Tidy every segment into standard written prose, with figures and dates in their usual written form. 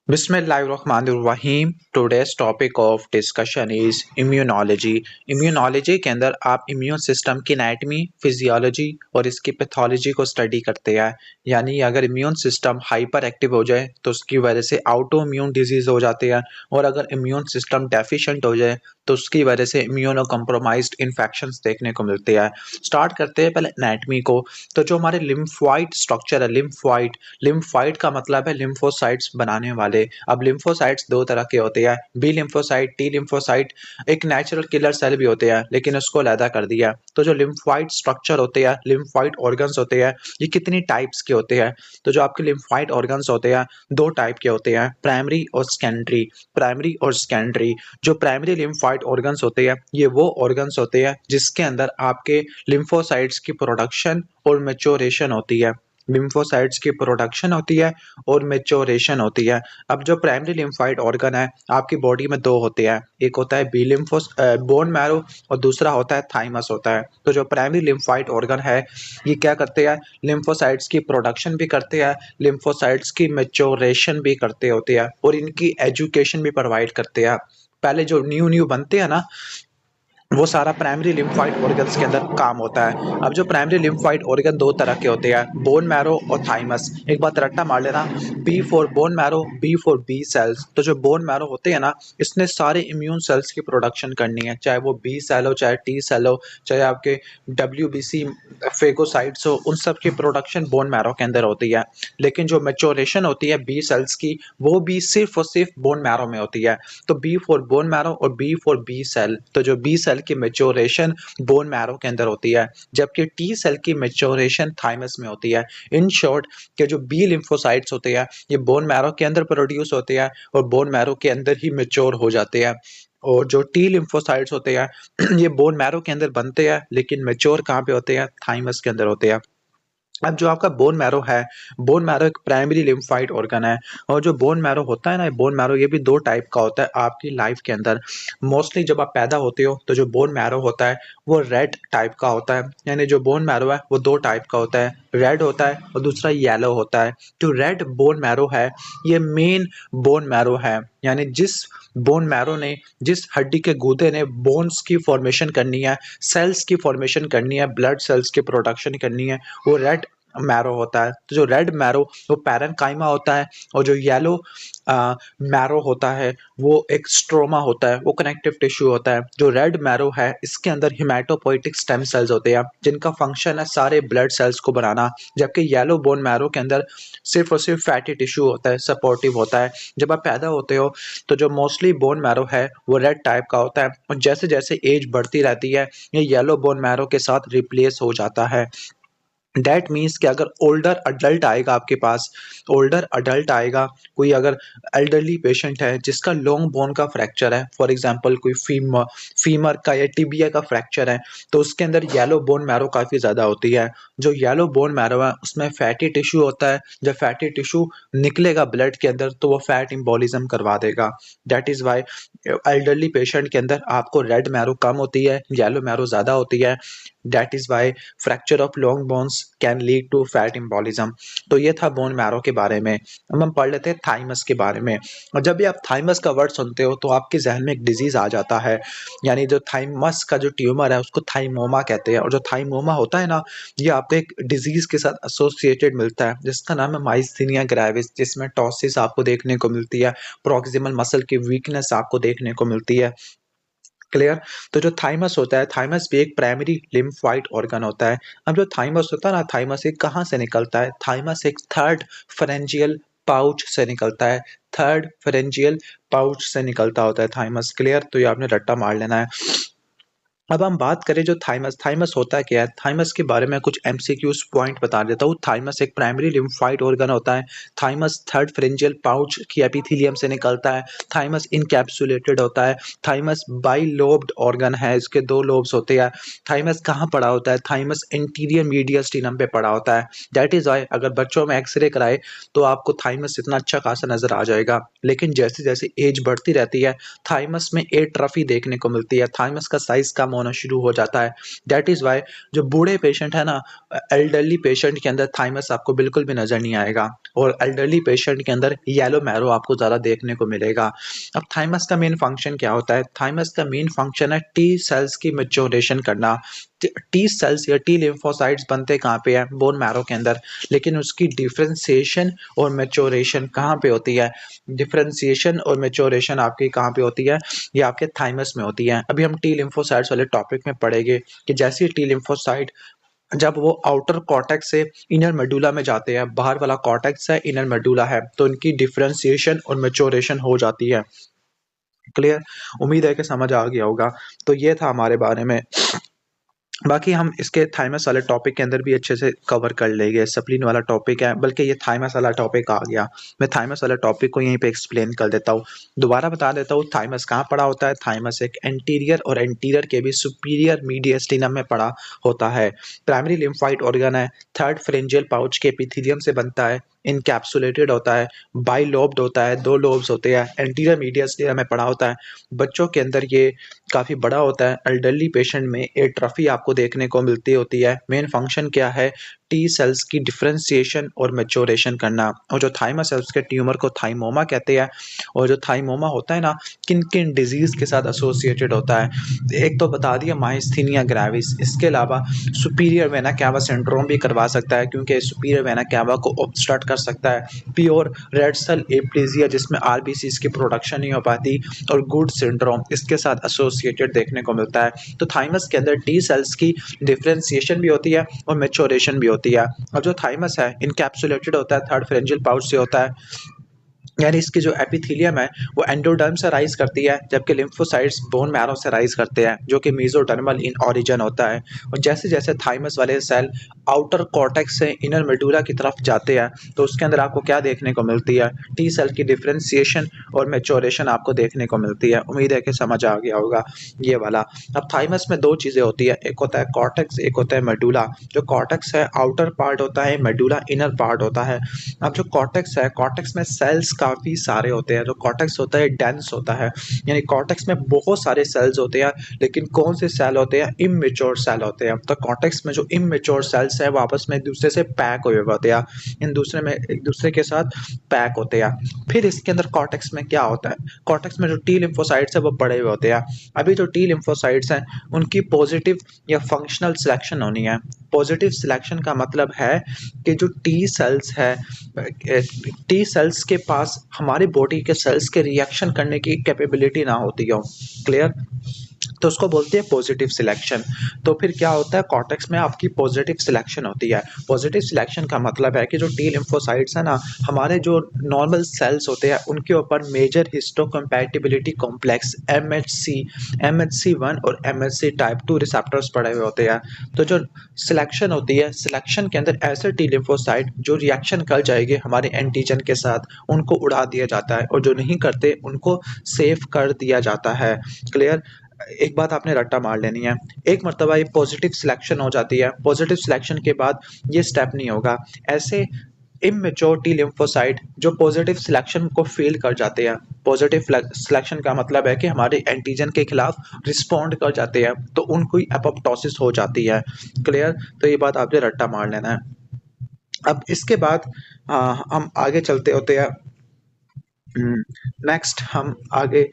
बिस्मिल्लाहिर्रहमानिर्रहीम। Today's topic of discussion is immunology. Immunology के अंदर आप इम्यून सिस्टम की एनाटमी, फिजियोलॉजी और इसकी पैथोलॉजी को स्टडी करते हैं। यानी अगर इम्यून सिस्टम हाइपर एक्टिव हो जाए तो उसकी वजह से ऑटो इम्यून डिजीज हो जाते हैं, और अगर इम्यून सिस्टम डेफिशिएंट हो जाए तो उसकी वजह से इम्यूनो कम्प्रोमाइज्ड इन्फेक्शंस देखने को मिलते हैं। स्टार्ट करते हैं पहले एनाटमी को। तो जो हमारे लिम्फोइड स्ट्रक्चर है, लिम्फोइड का मतलब है लिम्फोसाइट्स बनाने वाले। अब लिम्फोसाइट्स दो तरह के होते हैं, बी लिम्फोसाइट, टी लिम्फोसाइट। एक नेचुरल किलर सेल भी होते हैं लेकिन उसको अलहदा कर दिया। तो जो लिम्फोइड स्ट्रक्चर होते हैं, लिम्फोइड ऑर्गन्स होते हैं, ये कितनी टाइप्स के होते हैं? तो जो आपके लिम्फोइड ऑर्गन्स होते हैं दो टाइप के होते हैं, प्राइमरी और सेकेंडरी। प्राइमरी और सेकेंडरी। जो प्राइमरी लिम्फोइड ऑर्गन्स होते हैं ये वो ऑर्गन्स होते हैं जिसके अंदर आपके लिम्फोसाइट्स की प्रोडक्शन और मैच्योरेशन होती है। लिम्फोसाइट्स की प्रोडक्शन होती है और मैच्योरेशन होती है। अब जो प्राइमरी लिम्फोइड ऑर्गन है आपकी बॉडी में दो होते हैं, एक होता है बी लिम्फोस बोन मैरो, और दूसरा होता है थाइमस होता है। तो जो प्राइमरी लिम्फोइड ऑर्गन है ये क्या करते हैं? लिम्फोसाइट्स की प्रोडक्शन भी करते हैं, लिम्फोसाइट्स की मैच्योरेशन भी करते होते हैं, और इनकी एजुकेशन भी प्रोवाइड करते हैं। पहले जो न्यू न्यू बनते हैं ना, वो सारा प्राइमरी लिम्फोइड ऑर्गन्स के अंदर काम होता है। अब जो प्राइमरी लिम्फोइड ऑर्गन दो तरह के होते हैं, बोन मैरो और थाइमस। एक बात रट्टा मार लेना, B for bone marrow, B for B cells. तो जो बोन मैरो होते हैं ना, इसने सारे इम्यून सेल्स की प्रोडक्शन करनी है, चाहे वो बी सेल हो, चाहे टी सेल हो, चाहे आपके WBC फेगोसाइट्स हो, उन सब की प्रोडक्शन बोन मैरो के अंदर होती है। लेकिन जो मैच्योरेशन होती है बी सेल्स की, वो भी सिर्फ और सिर्फ बोन मैरो में होती है। तो बी फॉर बोन मैरो और बी फॉर बी सेल। तो जो बी सेल की मैच्योरेशन बोन मैरो के अंदर होती है, जबकि टी सेल की मैच्योरेशन थाइमस में होती है। इन शॉर्ट के जो बी लिम्फोसाइट्स होते हैं ये बोन मैरो के अंदर प्रोड्यूस होते हैं और बोन मैरो के अंदर ही मैच्योर हो जाते हैं। और जो टी लिम्फोसाइट्स होते हैं ये बोन मैरो के अंदर बनते हैं लेकिन मैच्योर कहाँ पे होते हैं? थाइमस के अंदर होते हैं। अब जो आपका बोन मैरो है, बोन मैरो एक प्राइमरी लिम्फोइड ऑर्गन है। और जो बोन मैरो होता है ना, बोन मैरो ये भी दो टाइप का होता है आपकी लाइफ के अंदर। मोस्टली जब आप पैदा होते हो तो जो बोन मैरो होता है वो रेड टाइप का होता है। यानी जो बोन मैरो है वो दो टाइप का होता है, रेड होता है और दूसरा येलो होता है। जो रेड बोन मैरो है ये मेन बोन मैरो है। यानी जिस बोन मैरो ने, जिस हड्डी के गूदे ने बोन्स की फॉर्मेशन करनी है, सेल्स की फॉर्मेशन करनी है, ब्लड सेल्स की प्रोडक्शन करनी है, वो रेड मैरो होता है। तो जो रेड मैरो वो पैरेन्काइमा होता है, और जो येलो मैरो होता है वो एक स्ट्रोमा होता है, वो कनेक्टिव टिश्यू होता है। जो रेड मैरो है इसके अंदर हिमेटोपोइटिक स्टेम सेल्स होते हैं जिनका फंक्शन है सारे ब्लड सेल्स को बनाना, जबकि येलो बोन मैरो के अंदर सिर्फ और सिर्फ फैटी टिश्यू होता है, सपोर्टिव होता है। जब आप पैदा होते हो तो जो मोस्टली बोन मैरो है वो रेड टाइप का होता है, और जैसे जैसे एज बढ़ती रहती है ये येलो बोन मैरो के साथ रिप्लेस हो जाता है। डैट मीन्स कि अगर ओल्डर अडल्ट आएगा आपके पास, ओल्डर अडल्ट आएगा, कोई अगर एल्डरली पेशेंट है जिसका लॉन्ग बोन का फ्रैक्चर है, फॉर एग्जांपल कोई फीमर का या टिबिया का फ्रैक्चर है, तो उसके अंदर येलो बोन मैरो काफ़ी ज़्यादा होती है। जो येलो बोन मैरो है उसमें फैटी टिश्यू होता है, जब फैटी टिश्यू निकलेगा ब्लड के अंदर तो वो फैट इम्बोलिज्म करवा देगा। That is Y elderly patient के अंदर आपको रेड मैरो कम होती है, येलो मैरो ज़्यादा होती है। That is why fracture of long bones can lead to fat embolism. तो ये था बोन मैरो के बारे में। अब हम पढ़ लेते हैं थाइमस के बारे में। और जब भी आप थाइमस का वर्ड सुनते हो तो आपके जहन में एक डिजीज आ जाता है। यानी जो थाइमस का जो ट्यूमर है उसको थाइमोमा कहते हैं, और जो थाइमोमा होता है ना ये आपको एक डिजीज के साथ एसोसिएटेड मिलता है जिसका नाम है माइस्थीनिया ग्रेविस, जिसमें टॉसिस आपको देखने को मिलती है, प्रॉक्सिमल मसल की वीकनेस आपको देखने को मिलती है। क्लियर? तो जो थाइमस होता है, थाइमस भी एक प्राइमरी लिम्फोइड ऑर्गन होता है। अब जो थाइमस होता है ना, थाइमस एक कहाँ से निकलता है? थाइमस एक थर्ड फेरेंजियल पाउच से निकलता है। थर्ड फेरेंजियल पाउच से निकलता होता है थाइमस। क्लियर? तो ये आपने रट्टा मार लेना है। अब हम बात करें जो थाइमस, थाइमस होता क्या है? थाइमस के बारे में कुछ एमसीक्यूज पॉइंट बता देता हूँ। थाइमस एक प्राइमरी लिम्फोइड ऑर्गन होता है। थाइमस थर्ड फेरेंजियल पाउच की एपिथेलियम से निकलता है। थाइमस इनकैप्सुलेटेड होता है। थाइमस बाइलोब्ड ऑर्गन है, इसके दो लोब्स होते हैं। थाइमस कहाँ पड़ा होता है? थाइमस इंटीरियर मीडियस्टिनम पे पड़ा होता है। दैट इज वाई अगर बच्चों में एक्सरे कराए तो आपको थाइमस इतना अच्छा खासा नजर आ जाएगा। लेकिन जैसे जैसे एज बढ़ती रहती है थाइमस में एट्रफी देखने को मिलती है, थाइमस का साइज कम होना शुरू हो जाता है। दैट इज़ वाई जो बूढ़े पेशेंट है ना, एल्डरली पेशेंट के अंदर थाइमस आपको बिल्कुल भी नज़र नहीं आएगा, और एल्डरली पेशेंट के अंदर येलो मैरो आपको ज़्यादा देखने को मिलेगा। अब थाइमस का मेन फंक्शन क्या होता है? थाइमस का मेन फंक्शन है टी सेल्स की मैच्योरेशन करना। टी सेल्स या टी लिम्फोसाइट्स बनते कहाँ पे है? बोन मैरो के अंदर। लेकिन उसकी डिफरेंशिएशन और मैच्योरेशन कहाँ पे होती है? डिफरेंशिएशन और मैच्योरेशन आपकी कहाँ पे होती है? ये आपके थाइमस में होती है। अभी हम टी लिम्फोसाइट्स वाले टॉपिक में पढ़ेंगे कि जैसे टी लिम्फोसाइट जब वो आउटर कॉर्टेक्स से इनर मेडुला में जाते हैं, बाहर वाला कॉर्टेक्स है, इनर मेडुला है, तो इनकी डिफरेंशिएशन और मैच्योरेशन हो जाती है। क्लियर? उम्मीद है कि समझ आ गया होगा। तो ये था हमारे बारे में। बाकी हम इसके थाइमस वाले टॉपिक के अंदर भी अच्छे से कवर कर लेंगे। सप्लीन वाला टॉपिक है, बल्कि ये थाइमस वाला टॉपिक आ गया। मैं थाइमस वाला टॉपिक को यहीं पे एक्सप्लेन कर देता हूँ। दोबारा बता देता हूँ थाइमस कहाँ पड़ा होता है। थाइमस एक एंटीरियर और एंटीरियर के भी सुपीरियर मीडियस्टिनम में पड़ा होता है। प्राइमरी लिम्फाइट ऑर्गन है। थर्ड फ्रेंजियल पाउच के एपिथेलियम से बनता है। इनकैप्सुलेटेड होता है। बाइलोब्ड होता है, 2 लोब्स होते हैं। एंटीरियर मीडियस्टिनम में पड़ा होता है। बच्चों के अंदर ये काफ़ी बड़ा होता है। एल्डरली पेशेंट में एट्रोफी आपको देखने को मिलती होती है। मेन फंक्शन क्या है? टी सेल्स की डिफरेंशिएशन और मैच्योरेशन करना। और जो थाइमस सेल्स के ट्यूमर को थाइमोमा कहते हैं। और जो थाइमोमा होता है ना, किन किन डिजीज़ के साथ एसोसिएटेड होता है? एक तो बता दिया माइस्थीनिया ग्रेविस। इसके अलावा सुपीरियर वेना कैवा सिंड्रोम भी करवा सकता है, क्योंकि सुपीरियर वेना कैवा को ऑब्स्ट्रक्ट कर सकता है। प्योर रेड सेल एप्लेजिया, जिसमें आरबीसीज की प्रोडक्शन नहीं हो पाती, और गुड सिंड्रोम इसके साथ एसोसिएटेड देखने को मिलता है। तो थाइमस के अंदर टी सेल्स की डिफरेंशिएशन भी होती है और मैच्योरेशन भी होती है। और जो थाइमस है इनकैप्सुलेटेड होता है, थर्ड फ्रेंजियल पाउच से होता है, यानी इसकी जो एपिथेलियम है वो एंडोडर्म से राइज करती है, जबकि लिम्फोसाइट्स बोन मैरो से राइज करते हैं, जो कि मेसोडर्मल इन ओरिजिन होता है। और जैसे जैसे थाइमस वाले सेल आउटर कॉर्टेक्स से इनर मेडुला की तरफ जाते हैं, तो उसके अंदर आपको क्या देखने को मिलती है? टी सेल की डिफरेंशिएशन और मैच्योरेशन आपको देखने को मिलती है। उम्मीद है कि समझ आ गया होगा ये वाला। अब थाइमस में 2 चीज़ें होती है, एक होता है कॉर्टेक्स, एक होता है मेडुला। जो कॉर्टेक्स है आउटर पार्ट होता है, मेडुला इनर पार्ट होता है। अब जो कॉर्टेक्स है, कॉर्टेक्स में सेल्स काफ़ी सारे होते हैं। जो कॉर्टेक्स होता है डेंस होता है, यानी कॉर्टेक्स में बहुत सारे सेल्स होते हैं, लेकिन कौन से सेल होते हैं? इमैच्योर सेल होते हैं। तो कॉर्टेक्स में जो इमैच्योर सेल्स है वो आपस में एक दूसरे से पैक हुए होते हैं, एक दूसरे के साथ पैक होते हैं। फिर इसके अंदर कॉर्टेक्स में क्या होता है? कॉर्टेक्स में जो टी लिम्फोसाइट्स है वो पड़े हुए होते हैं। अभी जो टी लिम्फोसाइट्स हैं उनकी पॉजिटिव या फंक्शनल सिलेक्शन होनी है। पॉजिटिव सिलेक्शन का मतलब है कि जो टी सेल्स है, टी सेल्स के पास हमारी बॉडी के सेल्स के रिएक्शन करने की कैपेबिलिटी ना होती हो। क्लियर? तो उसको बोलते हैं पॉजिटिव सिलेक्शन। तो फिर क्या होता है? कॉर्टेक्स में आपकी पॉजिटिव सिलेक्शन होती है। पॉजिटिव सिलेक्शन का मतलब है कि जो टी लिम्फोसाइट्स है ना, हमारे जो नॉर्मल सेल्स होते हैं उनके ऊपर मेजर हिस्टोकम्पैटिबिलिटी कॉम्प्लेक्स MHC1 और MHC टाइप 2 रिसेप्टर्स पड़े हुए होते हैं। तो जो सिलेक्शन होती है, सिलेक्शन के अंदर ऐसे टी लिम्फोसाइट जो रिएक्शन कर जाएंगे हमारे एंटीजन के साथ, उनको उड़ा दिया जाता है, और जो नहीं करते उनको सेव कर दिया जाता है। क्लियर? एक बात आपने रट्टा मार लेनी है। एक मर्तबा ये पॉजिटिव सिलेक्शन हो जाती है, पॉजिटिव सिलेक्शन के बाद ये स्टेप नहीं होगा। ऐसे इमैच्योर टी लिम्फोसाइट जो पॉजिटिव सिलेक्शन को फेल कर जाते हैं, पॉजिटिव सिलेक्शन का मतलब है कि हमारे एंटीजन के खिलाफ रिस्पॉन्ड कर जाते हैं, तो उनको एपोप्टोसिस हो जाती है। क्लियर? तो ये बात आपने रट्टा मार लेना है। अब इसके बाद हम आगे चलते होते हैं। नेक्स्ट हम आगे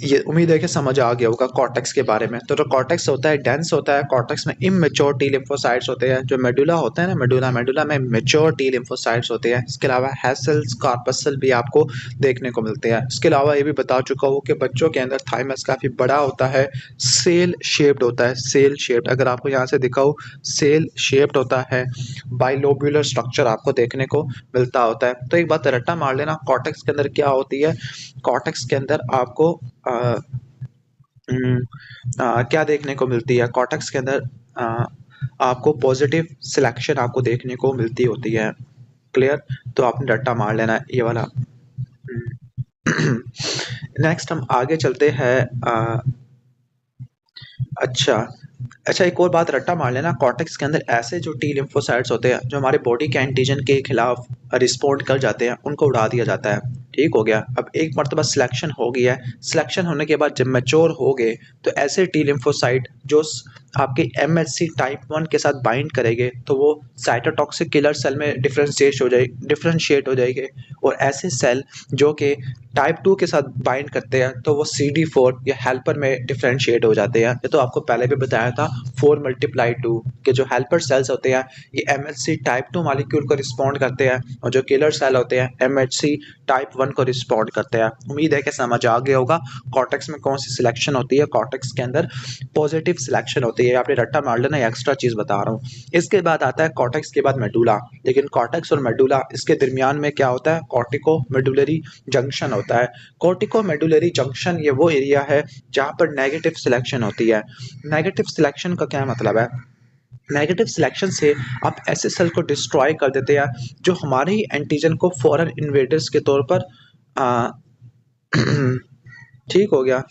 ये उम्मीद है कि समझ आ गया होगा कॉर्टेक्स के बारे में। तो जो कॉर्टेक्स होता है डेंस होता है। कॉर्टेक्स में इमैच्योर टी लिम्फोसाइट्स होते हैं। जो मेडुला होता है ना, मेडुला में मैच्योर टी लिम्फोसाइट्स होते हैं। इसके अलावा हैसेल्स, कार्पसल भी आपको देखने को मिलते हैं। इसके अलावा ये भी बता चुका हूँ कि बच्चों के अंदर थाइमस काफ़ी बड़ा होता है, सेल शेप्ड होता है। सेल शेप्ड, अगर आपको यहाँ से दिखाऊँ, सेल शेप्ड होता है। बाइलोब्यूलर स्ट्रक्चर आपको देखने को मिलता होता है। तो एक बात रट्टा मार लेना, कॉर्टेक्स के अंदर क्या होती है? कॉर्टेक्स के अंदर आपको क्या देखने को मिलती है? कॉर्टेक्स के अंदर आपको पॉजिटिव सिलेक्शन आपको देखने को मिलती होती है। क्लियर? तो आपने रट्टा मार लेना है ये वाला। नेक्स्ट हम आगे चलते हैं। अच्छा, एक और बात रट्टा मार लेना, कॉर्टेक्स के अंदर ऐसे जो टी लिम्फोसाइट्स होते हैं जो हमारे बॉडी के एंटीजन के खिलाफ रिस्पॉन्ड कर जाते हैं, उनको उड़ा दिया जाता है। ठीक हो गया। अब एक मर्तबा सिलेक्शन हो गया है, सिलेक्शन होने के बाद जब मैच्योर हो गए तो ऐसे टी लिम्फोसाइट जो आपके MHC टाइप 1 के साथ बाइंड करेंगे तो वो साइटोटॉक्सिक किलर सेल में डिफरेंशिएट हो जाएंगे, और ऐसे सेल जो कि टाइप 2 के साथ बाइंड करते हैं तो वो CD4 या हेल्पर में डिफरेंशिएट हो जाते हैं। ये तो आपको पहले भी बताया था 4 × 2 के जो हेल्पर सेल्स होते हैं ये MHC टाइप 2 मॉलिक्यूल को रिस्पॉन्ड करते हैं, और जो किलर सेल होते हैं MHC टाइप 1 को रिस्पॉन्ड करते हैं। उम्मीद है कि समझ आ गया होगा कॉर्टेक्स में कौन सी सिलेक्शन होती है। कॉर्टेक्स के अंदर पॉजिटिव सिलेक्शन होती है, आपने रट्टा मार लेना, एक्स्ट्रा चीज बता रहा हूँ। इसके बाद आता है कॉर्टेक्स के बाद मेडुला, लेकिन कॉर्टेक्स और मेडुला इसके दरमियान में क्या होता है, कॉर्टिको मेडुलरी जंक्शन होता है। कॉर्टिको मेडुलरी जंक्शन ये वो एरिया है जहाँ पर नेगेटिव सिलेक्शन होती है। नेगेटिव सिलेक्शन का क्या मतलब है, नेगेटिव सिलेक्शन से आप ऐसे सेल को डिस्ट्रॉय कर देते हैं जो हमारे ही एंटीजन को फॉरेन इन्वेडर्स के तौर पर आ, ठीक हो गया।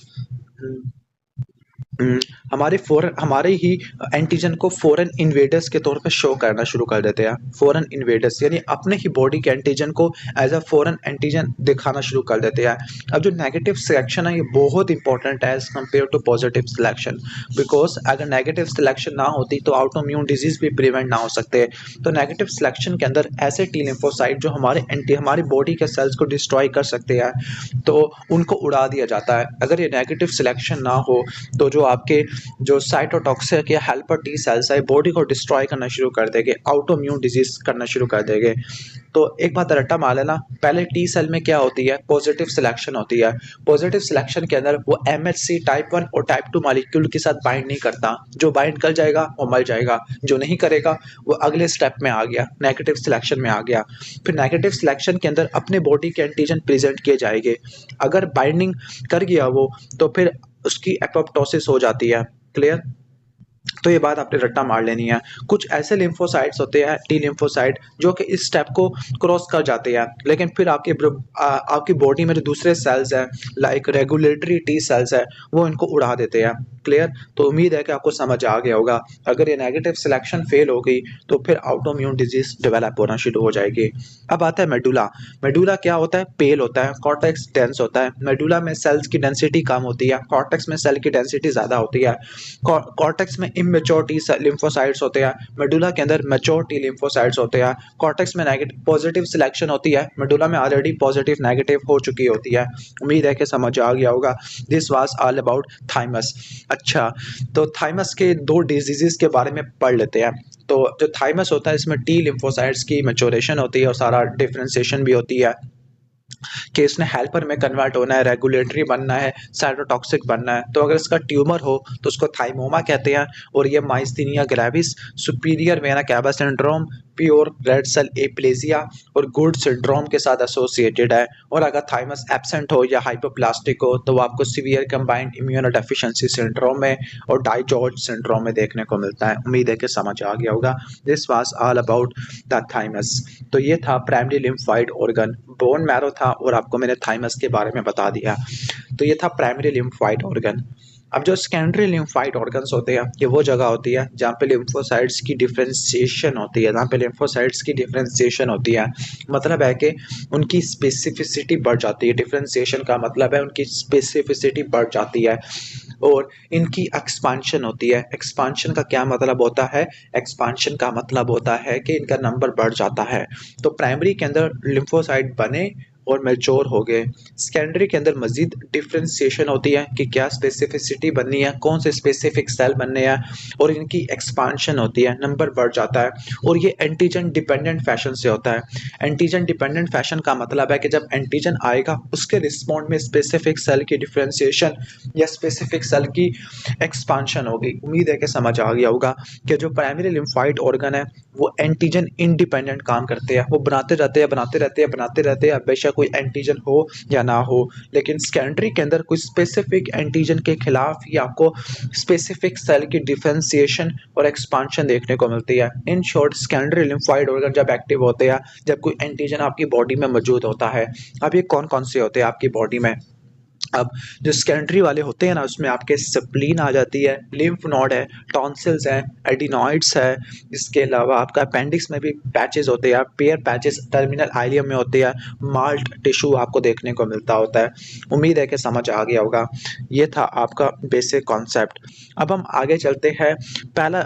हम्म, हमारे ही एंटीजन को फॉरेन इन्वेडर्स के तौर पे शो करना शुरू कर देते हैं। फॉरेन इन्वेडर्स यानी अपने ही बॉडी के एंटीजन को एज अ फॉरेन एंटीजन दिखाना शुरू कर देते हैं। अब जो नेगेटिव सिलेक्शन है ये बहुत इंपॉर्टेंट है as compare to positive selection, because अगर नेगेटिव सिलेक्शन ना होती तो ऑटोइम्यून डिजीज भी प्रिवेंट ना हो सकते। तो नेगेटिव सिलेक्शन के अंदर ऐसे टी लिम्फोसाइट जो हमारी बॉडी के सेल्स को डिस्ट्रॉय कर सकते हैं तो उनको उड़ा दिया जाता है। अगर ये नेगेटिव सिलेक्शन ना हो तो जो आपके जो साइटोटॉक्सिक या हेल्पर टी सेल्स है बॉडी को डिस्ट्रॉय करना शुरू कर देंगे, ऑटोइम्यून डिजीज करना शुरू कर देंगे। तो एक बात रट्टा मार लेना, पहले टी सेल में क्या होती है, पॉजिटिव सिलेक्शन होती है। पॉजिटिव सिलेक्शन के अंदर वो MHC टाइप 1 और टाइप 2 मॉलिक्यूल के साथ बाइंड नहीं करता, जो बाइंड कर जाएगा वो मर जाएगा, जो नहीं करेगा वो अगले स्टेप में आ गया, नेगेटिव सिलेक्शन में आ गया। फिर नेगेटिव सिलेक्शन के अंदर अपने बॉडी के एंटीजन प्रेजेंट किए जाएंगे, अगर बाइंडिंग कर गया वो तो फिर उसकी एपोप्टोसिस हो जाती है। क्लियर, तो ये बात आपने रट्टा मार लेनी है। कुछ ऐसे लिम्फोसाइट्स होते हैं टी लिम्फोसाइट जो कि इस स्टेप को क्रॉस कर जाते हैं, लेकिन फिर आपकी बॉडी में जो दूसरे सेल्स हैं लाइक रेगुलेटरी टी सेल्स है वो इनको उड़ा देते हैं। क्लियर, तो उम्मीद है कि आपको समझ आ गया होगा। अगर ये नेगेटिव सिलेक्शन फेल हो गई तो फिर ऑटोइम्यून डिजीज डेवलप होना शुरू हो जाएगी। अब आता है मेडुला। मेडुला क्या होता है, पेल होता है, कॉर्टेक्स डेंस होता है। मेडुला में सेल्स की डेंसिटी कम होती है, कॉर्टेक्स में सेल की डेंसिटी ज्यादा होती है। कॉर्टेक्स में इमेच्योर टी लिम्फोसाइट्स होते हैं, मेडुला के अंदर मैच्योर टी लिम्फोसाइट्स होते हैं। कॉर्टेक्स में नेगेटिव पॉजिटिव सिलेक्शन होती है, मेडुला में ऑलरेडी पॉजिटिव नेगेटिव हो चुकी होती है। उम्मीद है कि समझ आ गया होगा। This was all about thymus. अच्छा, तो थाइमस के दो डिजीजेस के बारे में पढ़ लेते हैं। तो जो थाइमस होता है इसमें टी लिम्फोसाइट्स की मैच्योरेशन होती है और सारा डिफरेंशिएशन भी होती है कि इसने हेल्पर में कन्वर्ट होना है, रेगुलेटरी बनना है, साइटोटॉक्सिक बनना है। तो अगर इसका ट्यूमर हो तो उसको थाइमोमा कहते हैं, और ये myasthenia gravis, superior vena cava syndrome, pure red cell aplasia और गुड सिंड्रोम के साथ एसोसिएटेड है। और अगर थाइमस एब्सेंट हो या हाइपोप्लास्टिक हो तो वो आपको सीवियर कंबाइंड इम्यूनोडेफिशिएंसी सिंड्रोम में और डाइजॉर्ज सिंड्रोम में देखने को मिलता है। उम्मीद है कि समझ आ गया होगा। This was all about the thymus. तो ये था primary lymphoid organ, bone marrow था और आपको मैंने थाइमस के बारे में बता दिया। तो ये था प्राइमरी लिम्फोइड ऑर्गन। अब जो सेकेंडरी लिम्फोइड ऑर्गन्स होते हैं ये वो जगह होती है जहाँ पे लिम्फोसाइट्स की डिफरेंशिएशन होती है, जहाँ पे लिम्फोसाइट्स की डिफरेंशिएशन होती है। मतलब है कि उनकी स्पेसिफिसिटी बढ़ जाती है। डिफरेंशिएशन का मतलब है उनकी स्पेसिफिसिटी बढ़ जाती है और इनकी एक्सपांशन होती है। एक्सपांशन का क्या मतलब होता है, एक्सपांशन का मतलब होता है कि इनका नंबर बढ़ जाता है। तो प्राइमरी के अंदर लिम्फोसाइट बने और मैच्योर हो गए, सेकेंडरी के अंदर मजीद डिफरेंशिएशन होती है कि क्या स्पेसिफिसिटी बननी है, कौन से स्पेसिफिक सेल बनने हैं, और इनकी एक्सपांशन होती है, नंबर बढ़ जाता है। और ये एंटीजन डिपेंडेंट फैशन से होता है। एंटीजन डिपेंडेंट फैशन का मतलब है कि जब एंटीजन आएगा उसके रिस्पॉन्ड में स्पेसिफिक सेल की डिफरेंशिएशन या स्पेसिफिक सेल की एक्सपांशन होगी। उम्मीद है कि समझ आ गया होगा कि जो प्राइमरी लिम्फोइड ऑर्गन है वो एंटीजन इंडिपेंडेंट काम करते हैं, वो बनाते रहते हैं बेशक कोई एंटीजन हो या ना हो। लेकिन सेकेंडरी के अंदर कोई स्पेसिफिक एंटीजन के खिलाफ ही आपको स्पेसिफिक सेल की डिफरेंशिएशन और एक्सपांशन देखने को मिलती है। In short secondary lymphoid organ जब एक्टिव होते हैं जब कोई एंटीजन आपकी बॉडी में मौजूद होता है। अब ये कौन कौन से होते हैं आपकी बॉडी में, अब जो सेकेंडरी वाले होते हैं ना, उसमें आपके स्प्लीन आ जाती है, लिम्फ नोड है, टॉन्सिल्स है, एडिनॉइड्स है, इसके अलावा आपका अपेंडिक्स में भी पैचेस होते हैं, पेयर पैचेस टर्मिनल आइलियम में होते हैं, माल्ट टिश्यू आपको देखने को मिलता होता है। उम्मीद है कि समझ आ गया होगा। ये था आपका बेसिक कॉन्सेप्ट। अब हम आगे चलते हैं। पहला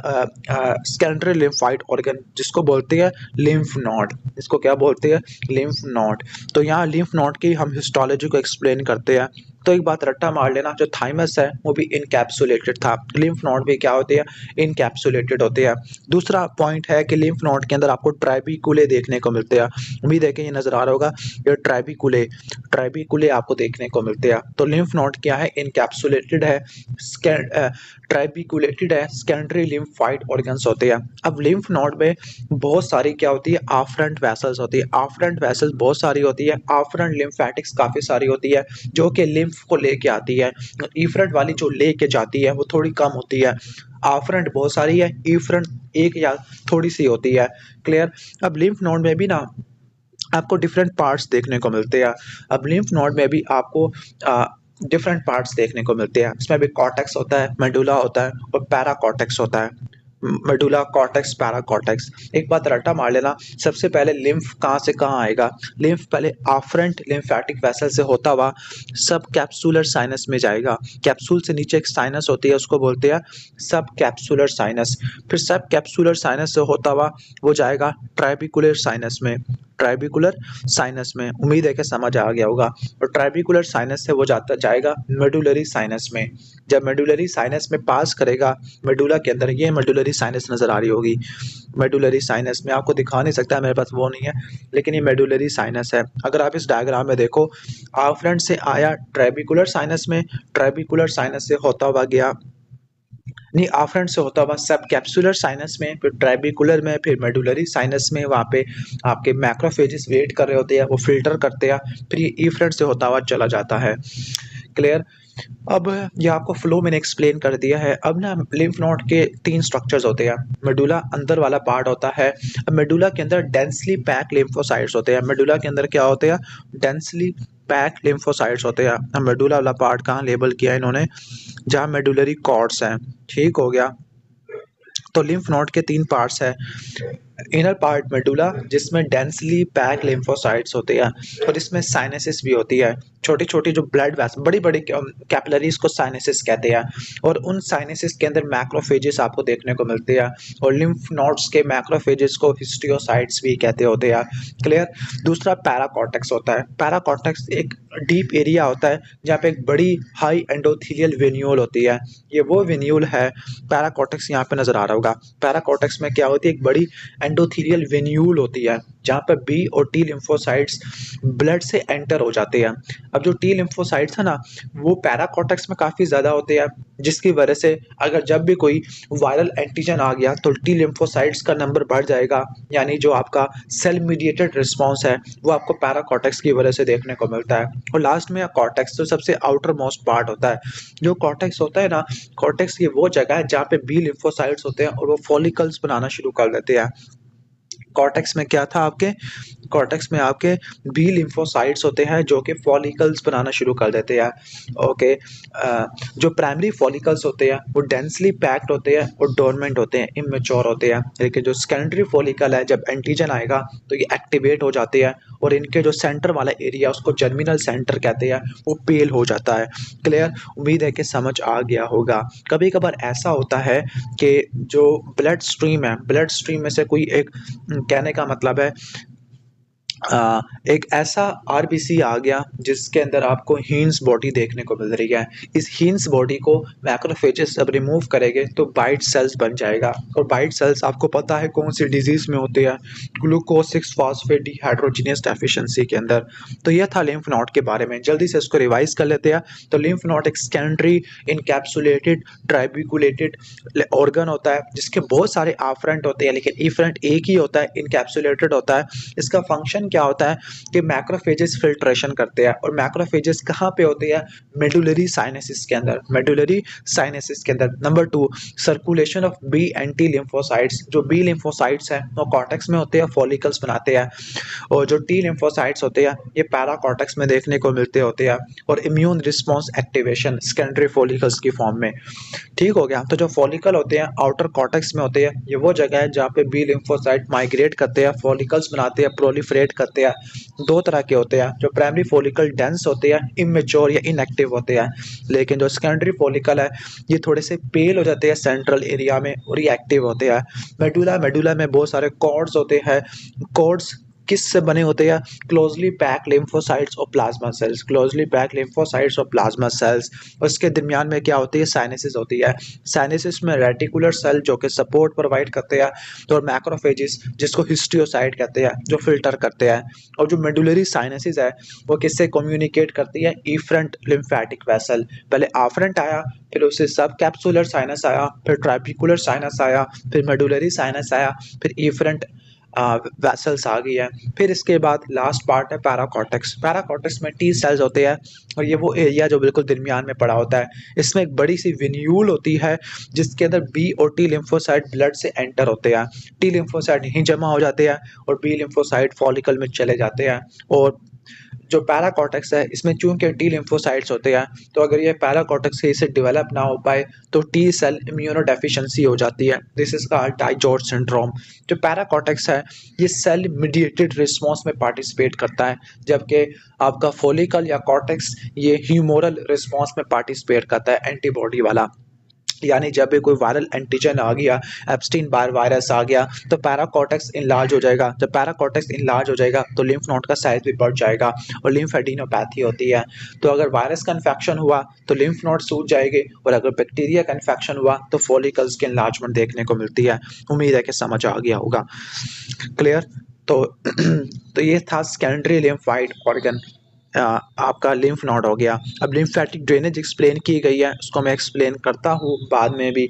सेकेंडरी लिम्फाइड ऑर्गन जिसको बोलते हैं लिम्फ नोड, इसको क्या बोलते हैं? Lymph node. तो यहाँ लिम्फ नोड की हम हिस्टोलॉजी को एक्सप्लेन करते हैं। तो एक बात रट्टा मार लेना, जो थाइमस है वो भी इनकैप्सुलेटेड था, लिम्फ नोड भी क्या होते हैं? इनकैप्सुलेटेड होते हैं। दूसरा पॉइंट है कि लिम्फ नोड के अंदर आपको ट्राइबिकुले देखने को मिलते हैं। उम्मीद है कि ये नजर आ रहा होगा, ये ट्राइबिकुले, ट्राइबिकुले आपको देखने को मिलते हैं। तो लिम्फ नोड क्या है? इनकैप्सुलेटेड है, ट्राइबिकुलेटेड है, सेकेंडरी लिम्फाइड ऑर्गन्स होते हैं। अब लिम्फ नोड में बहुत सारी क्या होती है? आफ्रेंट वेसल्स होती है। आफ्रेंट वेसल्स बहुत सारी होती है, आफ्रेंट लिम्फेटिक्स काफी सारी होती है जो कि लिम्फ को लेके आती है। इफरेंट वाली जो लेके जाती है वो थोड़ी कम होती है। आफ्रेंट बहुत सारी है, इफरेंट एक या थोड़ी सी होती है। क्लियर? अब लिम्फ नोड में भी ना आपको डिफरेंट पार्ट्स देखने को मिलते हैं। अब लिम्फ नोड में भी आपको डिफरेंट पार्ट्स देखने को मिलते हैं। इसमें भी कॉर्टेक्स होता है, मेडुला होता है और पैराकॉर्टेक्स होता है। Medulla, cortex, paracortex. एक बात रट्टा मार लेना, सबसे पहले लिम्फ कहाँ से कहाँ आएगा? लिम्फ पहले आफ्रेंट लिम्फेटिक वेसल से होता हुआ सब कैप्सुलर साइनस में जाएगा। कैप्सूल से नीचे एक साइनस होती है, उसको बोलते हैं सब कैप्सुलर साइनस। फिर सब कैप्सुलर साइनस से होता हुआ वो जाएगा ट्राइबिकुलर साइनस में, ट्राइबिकुलर साइनस में। उम्मीद है कि समझ आ गया होगा। और ट्राइबिकुलर साइनस से वो जाता जाएगा मेडुलरी साइनस में। जब मेडुलरी साइनस में पास करेगा, मेडुला के अंदर, ये मेडुलरी साइनस नजर आ रही होगी, मेडुलरी साइनस में आपको दिखा नहीं सकता, मेरे पास वो नहीं है, लेकिन ये मेडुलरी साइनस है। अगर आप इस डायग्राम में देखो, आफ्रेंट से आया ट्राइबिकुलर साइनस में, ट्राइबिकुलर साइनस से होता हुआ गया, नहीं, आफ्रेंट से होता हुआ सब कैप्सुलर साइनस में, फिर ट्राइबिकुलर में, फिर मेडुलरी साइनस में। वहाँ पे आपके मैक्रोफेजेस वेट कर रहे होते हैं, वो फिल्टर करते हैं, फिर ये इफ्रेंट से होता हुआ चला जाता है। क्लियर? अब ये आपको फ्लो मैंने एक्सप्लेन कर दिया है। अब ना लिम्फ नोड के 3 स्ट्रक्चर्स होते हैं। मेडुला अंदर वाला पार्ट होता है। अब मेडुला के अंदर डेंसली पैक लिम्फोसाइट्स होते हैं। मेडुला के अंदर क्या होते हैं? डेंसली पैक लिम्फोसाइट्स होते हैं। अब मेडुला वाला पार्ट कहाँ लेबल किया है इन्होंने? जहाँ मेडुलरी कॉर्ड्स हैं। ठीक हो गया? तो लिम्फ नोड के 3 पार्ट्स है। इनर पार्ट मेडुला, जिसमें डेंसली पैक लिम्फोसाइट्स होते हैं और इसमें साइनसिस भी होती है। छोटी छोटी जो ब्लड वेसल, बड़ी बड़ी कैपिलरीज को साइनसिस कहते हैं, और उन साइनसिस के अंदर मैक्रोफेजेस आपको देखने को मिलते हैं। और लिम्फ नोड्स के मैक्रोफेजेस को हिस्टियोसाइट्स भी कहते होते हैं। क्लियर? दूसरा पैराकॉर्टेक्स होता है। पैराकॉर्टेक्स एक डीप एरिया होता है जहाँ पे एक बड़ी हाई एंडोथेलियल वेन्यूल होती है। ये वो वेन्यूल है, पैराकॉर्टेक्स यहाँ पे नजर आ रहा होगा। पैराकॉर्टेक्स में क्या होती है? एक बड़ी एंडोथेलियल वेन्यूल होती है जहाँ पर बी और टी लिम्फोसाइट्स ब्लड से एंटर हो जाते हैं। अब जो टी लिम्फोसाइट्स है ना, वो पैराकॉर्टेक्स में काफ़ी ज़्यादा होते हैं, जिसकी वजह से अगर जब भी कोई वायरल एंटीजन आ गया तो टी लिम्फोसाइट्स का नंबर बढ़ जाएगा। यानी जो आपका सेल मीडिएटेड रिस्पॉन्स है वो आपको पैराकॉर्टेक्स की वजह से देखने को मिलता है। और लास्ट में कॉर्टेक्स, तो सबसे आउटर मोस्ट पार्ट होता है। जो कॉर्टेक्स होता है ना, कॉर्टेक्स ये वो जगह है जहाँ पे बी लिम्फोसाइट्स होते हैं और वो फॉलिकल्स बनाना शुरू कर देते हैं। कॉर्टेक्स में क्या था आपके? कॉर्टेक्स में आपके बी लिम्फोसाइट्स होते हैं जो कि फॉलिकल्स बनाना शुरू कर देते हैं। ओके, जो प्राइमरी फॉलिकल्स होते हैं वो डेंसली पैक्ड होते हैं और डोरमेंट होते हैं, इमेच्योर होते हैं। लेकिन जो सेकेंडरी फॉलिकल है, जब एंटीजन आएगा तो ये एक्टिवेट हो जाते हैं और इनके जो सेंटर वाला एरिया, उसको जर्मिनल सेंटर कहते हैं, वो पेल हो जाता है। क्लियर? उम्मीद है कि समझ आ गया होगा। कभी कभार ऐसा होता है कि जो ब्लड स्ट्रीम है, ब्लड स्ट्रीम में से कोई एक, कहने का मतलब है एक ऐसा आरबीसी आ गया जिसके अंदर आपको हीन्स बॉडी देखने को मिल रही है। इस हीन्स बॉडी को मैक्रोफेजेस जब रिमूव करेंगे तो बाइट सेल्स बन जाएगा। और बाइट सेल्स आपको पता है कौन सी डिजीज में होते हैं? ग्लूकोज 6 फॉस्फेट डिहाइड्रोजिनेस डेफिशिएंसी के अंदर। तो यह था लिम्फ नोड के बारे में। जल्दी से इसको रिवाइज कर लेते हैं। तो लिम्फ नोड एक सेकेंडरी इनकैप्सुलेटेड ट्राइबिकुलेटेड ऑर्गन होता है जिसके बहुत सारे आफ्रेंट होते हैं, लेकिन इफ्रेंट एक ही होता है, इनकैप्सुलेटेड होता है। इसका फंक्शन क्या होता है कि मैक्रोफेजेस फिल्ट्रेशन करते हैं। और मैक्रोफेजेस कहाँ पे होते हैं? मेडुलरी साइनसिस के अंदर, मेडुलरी साइनसिस के अंदर। Number 2, circulation of B and T lymphocytes. जो बी लिम्फोसाइट्स हैं वो कॉर्टेक्स में होते हैं हैं, फॉलिकल्स बनाते हैं। और जो टी लिम्फोसाइट्स होते हैं ये पैराकॉर्टेक्स में देखने को मिलते होते हैं और immune response activation secondary follicles की फॉर्म में। ठीक हो गया। तो जो फॉलिकल होते हैं आउटर कॉर्टेक्स में होते हैं, ये वो जगह है जहाँ पे बी लिम्फोसाइट माइग्रेट करते हैं, फॉलिकल्स बनाते हैं, प्रोलिफरेट करते हैं। दो तरह के होते हैं, जो प्राइमरी फॉलिकल डेंस होते हैं, इमेच्योर या इनएक्टिव होते हैं, लेकिन जो सेकेंडरी फॉलिकल है ये थोड़े से पेल हो जाते हैं सेंट्रल एरिया में और ये एक्टिव होते हैं। मेडुला मेडुला में बहुत सारे कॉर्ड्स होते हैं। कॉर्ड्स किससे बने होते हैं? क्लोजली पैक लिम्फोसाइट्स और plasma cells, closely pack lymphocytes और प्लाज्मा सेल्स। और इसके दरमियान में क्या होती है? साइनेसिस होती है। साइनेसिस में रेटिकुलर सेल जो कि सपोर्ट प्रोवाइड करते हैं, और मैक्रोफेजिस जिसको हिस्टियोसाइट कहते हैं जो फिल्टर करते हैं। और जो मेडुलरी साइनेसिस है वो किससे कम्युनिकेट करती है? Efferent lymphatic vessel. पहले आफरेंट आया, फिर उससे सब कैप्सुलर साइनस आया, फिर ट्राइपिकुलर साइनस आया, फिर मेडुलरी साइनस आया, फिर इफरेंट वेसल्स आ गई है। फिर इसके बाद लास्ट पार्ट है पैराकॉर्टेक्स। पैराकॉर्टेक्स में टी सेल्स होते हैं और ये वो एरिया जो बिल्कुल दरमियान में पड़ा होता है। इसमें एक बड़ी सी विन्यूल होती है जिसके अंदर बी और टी लिम्फोसाइट ब्लड से एंटर होते हैं। टी लिम्फोसाइट यहीं जमा हो जाते हैं और बी लिम्फोसाइट फॉलिकल में चले जाते हैं। और जो पैराकॉर्टेक्स है इसमें चूंकि टी लिम्फोसाइट्स होते हैं, तो अगर ये पैराकॉर्टेक्स से इसे डेवलप ना हो पाए तो टी सेल इम्यूनोडेफिशिएंसी हो जाती है। This is called DiGeorge syndrome. जो पैराकॉर्टेक्स है ये सेल मीडिएटेड रिस्पॉन्स में पार्टिसिपेट करता है, जबकि आपका फॉलिकल या कॉर्टेक्स ये ह्यूमोरल रिस्पॉन्स में पार्टिसिपेट करता है, एंटीबॉडी वाला। यानी जब भी कोई वायरल एंटीजन आ गया, एप्स्टीन बार वायरस आ गया, तो पैराकॉर्टेक्स इनलार्ज हो जाएगा। जब पैराकॉर्टेक्स इनलार्ज हो जाएगा तो लिम्फ नोड का साइज भी बढ़ जाएगा और लिम्फ एडिनोपैथी होती है। तो अगर वायरस का इन्फेक्शन हुआ तो लिम्फ नोड सूज जाएंगे, और अगर बैक्टीरिया का इन्फेक्शन हुआ तो फॉलिकल्स की इनलार्जमेंट देखने को मिलती है। उम्मीद है कि समझ आ गया होगा। क्लियर? तो तो ये था सेकेंडरी लिम्फाइड ऑर्गन, आपका लिम्फ नोड हो गया। अब लिम्फेटिक ड्रेनेज एक्सप्लेन की गई है, उसको मैं एक्सप्लेन करता हूँ बाद में भी।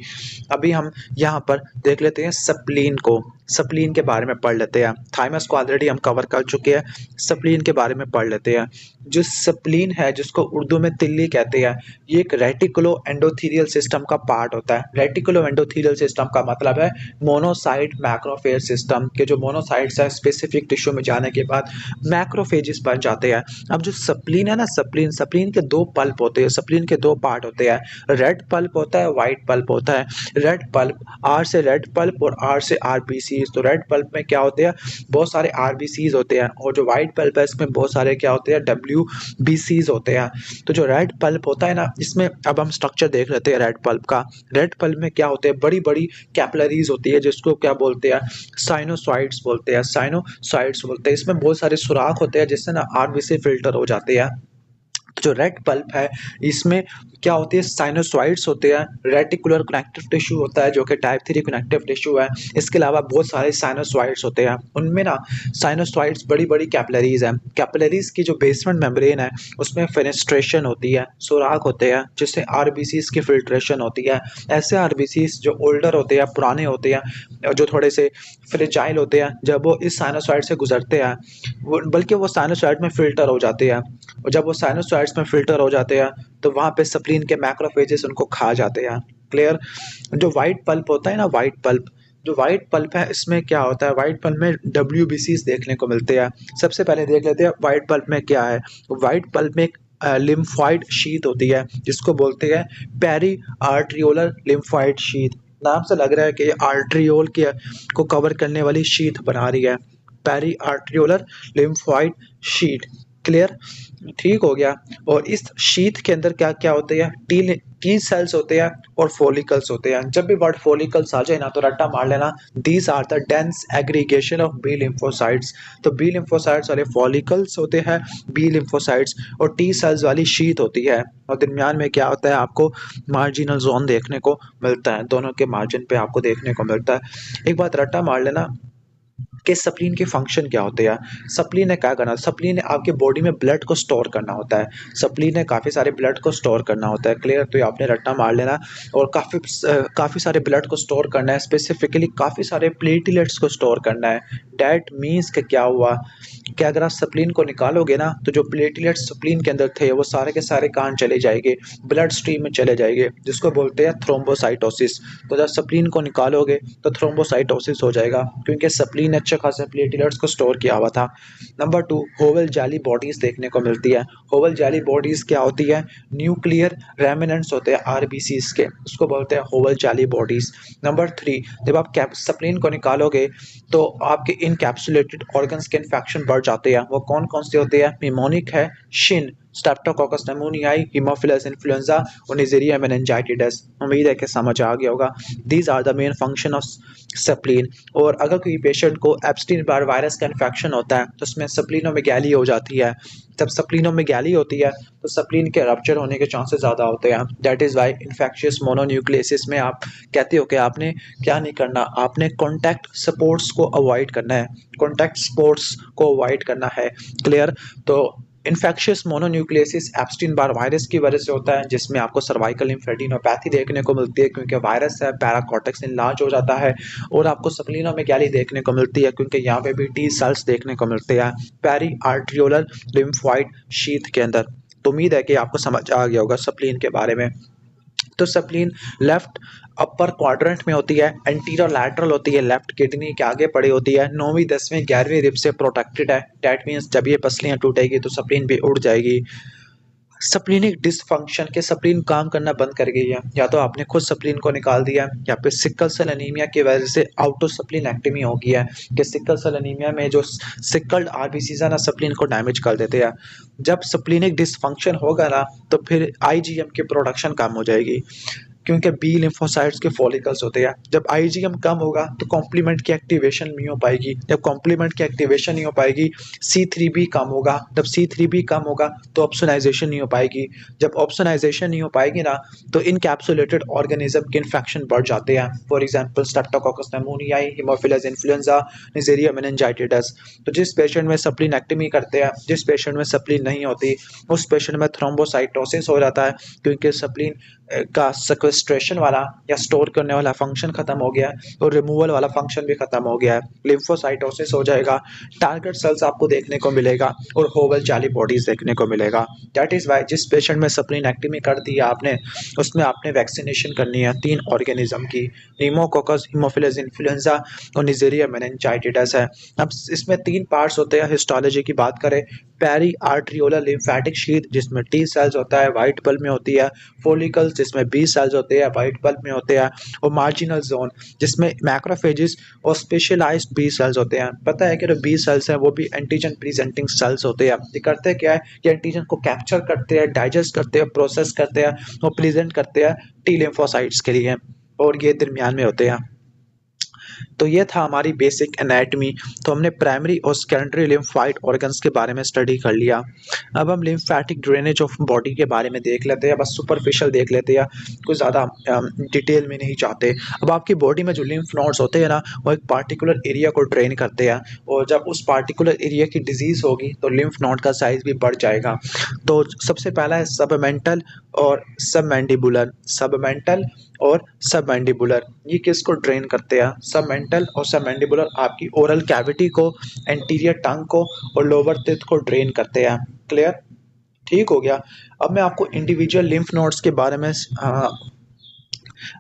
अभी हम यहाँ पर देख लेते हैं स्प्लीन को। स्प्लीन के बारे में पढ़ लेते हैं। थाइमस को ऑलरेडी हम कवर कर चुके हैं, स्प्लीन के बारे में पढ़ लेते हैं। जो स्प्लीन है जिसको उर्दू में तिल्ली कहते हैं, ये एक रेटिकुलो एंडोथीलियल सिस्टम का पार्ट होता है। रेटिकुलो एंडोथीलियल सिस्टम का मतलब है मोनोसाइट मैक्रोफेज सिस्टम के। जो मोनोसाइट्स है स्पेसिफिक टिश्यू में जाने के बाद मैक्रोफेजेस बन जाते हैं। अब जो स्प्लीन है ना, स्प्लीन के दो पल्प होते हैं, स्प्लीन के दो पार्ट होते हैं। रेड पल्प होता है, व्हाइट पल्प होता है। रेड पल्प, आर से रेड पल्प और आर से आरबीसी। तो रेड पल्प में क्या होते हैं? बहुत सारे आरबीसीज होते हैं, और जो व्हाइट पल्प है इसमें बहुत सारे क्या होते हैं? डब्ल्यूबीसीज होते हैं। तो जो रेड पल्प होता है ना, इसमें अब हम स्ट्रक्चर देख लेते हैं रेड पल्प का। रेड पल्प में क्या होते हैं? बड़ी बड़ी कैपिलरीज होती है जिसको क्या बोलते हैं? साइनोसॉइड्स बोलते हैं, साइनोसॉइड्स बोलते हैं। इसमें बहुत सारे सुराख होते हैं जिससे ना आरबीसी फिल्टर हो जाते हैं। जो रेड पल्प है इसमें क्या होती है? साइनोसॉइड्स होते हैं, रेटिकुलर कनेक्टिव टिश्यू होता है जो कि टाइप 3 कनेक्टिव टिश्यू है। इसके अलावा बहुत सारे साइनोसॉइड्स होते हैं, उनमें ना साइनोसॉइड्स बड़ी बड़ी कैपिलरीज हैं। कैपिलरीज की जो बेसमेंट मेम्ब्रेन है उसमें फेनेस्ट्रेशन होती है, सुराख होते हैं जिससे आरबीसीज की फिल्ट्रेशन होती है। ऐसे आरबीसीज जो ओल्डर होते हैं, पुराने होते हैं, जो थोड़े से फ्रेजाइल होते हैं, जब वो इस साइनोसॉइड से गुजरते हैं बल्कि वो साइनोसॉइड में फिल्टर हो जाते हैं, और जब वो साइनोसॉइड्स में फिल्टर हो जाते हैं तो वहाँ पे स्प्लीन के मैक्रोफेजेस उनको खा जाते हैं। क्लियर? जो व्हाइट पल्प होता है ना, व्हाइट पल्प, जो व्हाइट पल्प है इसमें क्या होता है? व्हाइट पल्प में डब्ल्यूबीसीज देखने को मिलते हैं। सबसे पहले देख लेते हैं व्हाइट पल्प में क्या है। व्हाइट पल्प में एक लिम्फॉइड शीथ होती है जिसको बोलते हैं पेरी आर्ट्रियोलर लिम्फॉइड शीथ। नाम से लग रहा है कि आर्ट्रियोल के को कवर करने वाली शीथ बना रही है, पेरी आर्ट्रियोलर लिम्फॉइड शीथ। क्लियर? ठीक हो गया। और इस शीथ के अंदर क्या क्या होते हैं? टी सेल्स होते हैं और फॉलिकल्स होते हैं। जब भी वर्ड फॉलिकल्स आ जाए ना तो रट्टा मार लेना, these are the dense aggregation of B lymphocytes. तो बी लिम्फोसाइट्स वाले फॉलिकल्स होते हैं, बी लिम्फोसाइट्स, और टी सेल्स वाली शीथ होती है। और दरमियान में क्या होता है? आपको मार्जिनल जोन देखने को मिलता है, दोनों के मार्जिन पे आपको देखने को मिलता है। एक बात रट्टा मार लेना कि स्प्लीन के फंक्शन क्या होते हैं। स्प्लीन ने क्या करना? स्प्लीन ने आपके बॉडी में ब्लड को स्टोर करना होता है। स्प्लीन ने काफ़ी सारे ब्लड को स्टोर करना होता है। क्लियर? तो ये आपने रट्टा मार लेना। और काफ़ी सारे ब्लड को स्टोर करना है, स्पेसिफिकली काफ़ी सारे प्लेटलेट्स को स्टोर करना है। डैट मीन्स कि क्या हुआ कि अगर आप स्प्लीन को निकालोगे ना तो जो प्लेटलेट स्प्लीन के अंदर थे वो सारे के सारे कहाँ चले जाएंगे, ब्लड स्ट्रीम में चले जाएंगे, जिसको बोलते हैं थ्रोम्बोसाइटोसिस। तो जब स्प्लीन को निकालोगे तो थ्रोम्बोसाइटोसिस हो जाएगा, क्योंकि स्प्लीन ने अच्छे खासे प्लेटलेट्स को स्टोर किया हुआ था। नंबर 2, होवल जैली बॉडीज देखने को मिलती है। होवल जैली बॉडीज क्या होती है, न्यूक्लियर रेमिनेंट्स होते हैं आरबीसीज के, उसको बोलते हैं होवल जैली बॉडीज। नंबर 3, जब आप स्प्लीन को निकालोगे तो आपके इनकैप्सुलेटेड ऑर्गन्स के इन्फेक्शन बढ़ जाते हैं। वो कौन कौन से होते हैं, निमोनिक है, Shin, Streptococcus pneumoniae, haemophilus influenza और नेजेरिया मेनिंजाइटिस। उम्मीद है कि समझ आ गया होगा। These are the main function of spleen. और अगर कोई पेशेंट को एब्स्टीन बार वायरस का इन्फेक्शन होता है तो उसमें स्प्लीनोमेगाली हो जाती है। जब स्प्लीनोमेगाली होती है तो स्प्लीन के रप्चर होने के चांसेस ज़्यादा होते हैं। That is Y infectious mononucleosis में आप कहते हो कि आपने क्या नहीं करना, आपने कॉन्टैक्ट स्पोर्ट्स को अवॉइड करना है, कॉन्टैक्ट स्पोर्ट्स को अवॉइड करना है। क्लियर। तो infectious mononucleosis Ebstein Barr virus की वजह से होता है, जिसमें आपको सर्वाइकल लिम्फेडिनोपैथी देखने को मिलती है क्योंकि वायरस है, पैराकॉर्टेक्स इनलार्ज हो जाता है। और आपको स्प्लीनोमेगाली देखने को मिलती है क्योंकि यहाँ पे भी टी सेल्स देखने को मिलते हैं पेरी आर्ट्रियोलर लिम्फोइड शीथ के अंदर। तो उम्मीद है कि आपको समझ आ गया होगा स्प्लीन के बारे में। तो स्प्लीन लेफ्ट अपर क्वाड्रेंट में होती है, एंटीरियर लैटरल होती है, लेफ्ट किडनी के आगे पड़ी होती है, 9वीं 10वीं 11वीं रिब से प्रोटेक्टेड है। दैट मींस जब ये पसलियां टूटेगी तो स्प्लीन भी उड़ जाएगी। स्प्लीनिक डिसफंक्शन के स्प्लीन काम करना बंद कर गई है, या तो आपने खुद स्प्लीन को निकाल दिया या फिर सिकल सेल एनीमिया की वजह से आउटोस्प्लीनेक्टमी हो गई है कि सिकल सेल एनीमिया में जो सिकल्ड आरबीसीज है ना स्प्लीन को डैमेज कर देते हैं। जब स्प्लीनिक डिसफंक्शन होगा ना तो फिर आईजीएम की प्रोडक्शन कम हो जाएगी क्योंकि बी लिम्फोसाइट्स के फॉलिकल्स होते हैं। जब आईजीएम कम होगा तो कॉम्प्लीमेंट की एक्टिवेशन नहीं हो पाएगी, जब कॉम्प्लीमेंट की एक्टिवेशन नहीं हो पाएगी C3b कम होगा, जब C3b कम होगा तो ऑप्सोनाइजेशन नहीं हो पाएगी, जब ऑप्सोनाइजेशन नहीं हो पाएगी ना तो इनकैप्सुलेटेड ऑर्गेनिज्म के इन्फेक्शन बढ़ जाते हैं। For example streptococcus pneumoniae, haemophilus influenzae, neisseria meningitidis. तो जिस पेशेंट में स्प्लीनेक्टमी करते हैं, जिस पेशेंट में स्प्लीन नहीं होती, उस पेशेंट में थ्रोम्बोसाइटोसिस हो जाता है क्योंकि स्प्लीन का सेक्वेस्ट्रेशन वाला या स्टोर करने वाला फंक्शन खत्म हो गया है और रिमूवल वाला फंक्शन भी खत्म हो गया है। लिम्फोसाइटोसिस हो जाएगा, टारगेट सेल्स आपको देखने को मिलेगा और होवल जाली बॉडीज देखने को मिलेगा। दैट इज वाई जिस पेशेंट में स्प्लीनेक्टमी कर दी है आपने, उसमें आपने वैक्सीनेशन करनी है 3 ऑर्गेनिज्म की, नीमोकोकस, हीमोफिलस इन्फ्लुएंजा और नेजेरिया मेनिंजाइटिस है। अब इसमें 3 पार्ट्स होते हैं। हिस्टोलॉजी की बात करें, पेरी आर्ट्रियोलर लिम्फेटिक शीथ जिसमें टी सेल्स होता है, व्हाइट बल्ब में होती है, फॉलिकल्स जिसमें बी सेल्स होते हैं, व्हाइट बल्ब में होते हैं, और मार्जिनल जोन जिसमें मैक्रोफेजेस और स्पेशलाइज्ड बी सेल्स होते हैं। पता है कि जो बी सेल्स हैं वो भी एंटीजन प्रेजेंटिंग सेल्स होते हैं। ये करते क्या है, ये एंटीजन को कैप्चर करते हैं, डाइजेस्ट करते हैं, प्रोसेस करते हैं और प्रेजेंट करते हैं टी लिम्फोसाइट्स के लिए, और ये दरमियान में होते हैं। तो ये था हमारी बेसिक एनाटमी। तो हमने प्राइमरी और सेकेंडरी लिम्फोइड ऑर्गन्स के बारे में स्टडी कर लिया। अब हम लिम्फेटिक ड्रेनेज ऑफ बॉडी के बारे में देख लेते हैं, बस सुपरफिशियल देख लेते हैं, कुछ ज़्यादा डिटेल में नहीं जाते। अब आपकी बॉडी में जो लिम्फ नोड्स होते हैं ना वो एक पार्टिकुलर एरिया को ड्रेन करते हैं, और जब उस पार्टिकुलर एरिया की डिजीज़ होगी तो लिम्फ नोड का साइज भी बढ़ जाएगा। तो सबसे पहला है सबमेंटल और सबमैंडिबुलर। सबमेंटल और सबमैंडिबुलर ये किसको ड्रेन करते हैं, सबमेंटल और सबमैंडिबुलर आपकी ओरल कैविटी को, एंटीरियर टंग को और लोअर टिथ को ड्रेन करते हैं। क्लियर, ठीक हो गया। अब मैं आपको इंडिविजुअल लिम्फ नोड्स के बारे में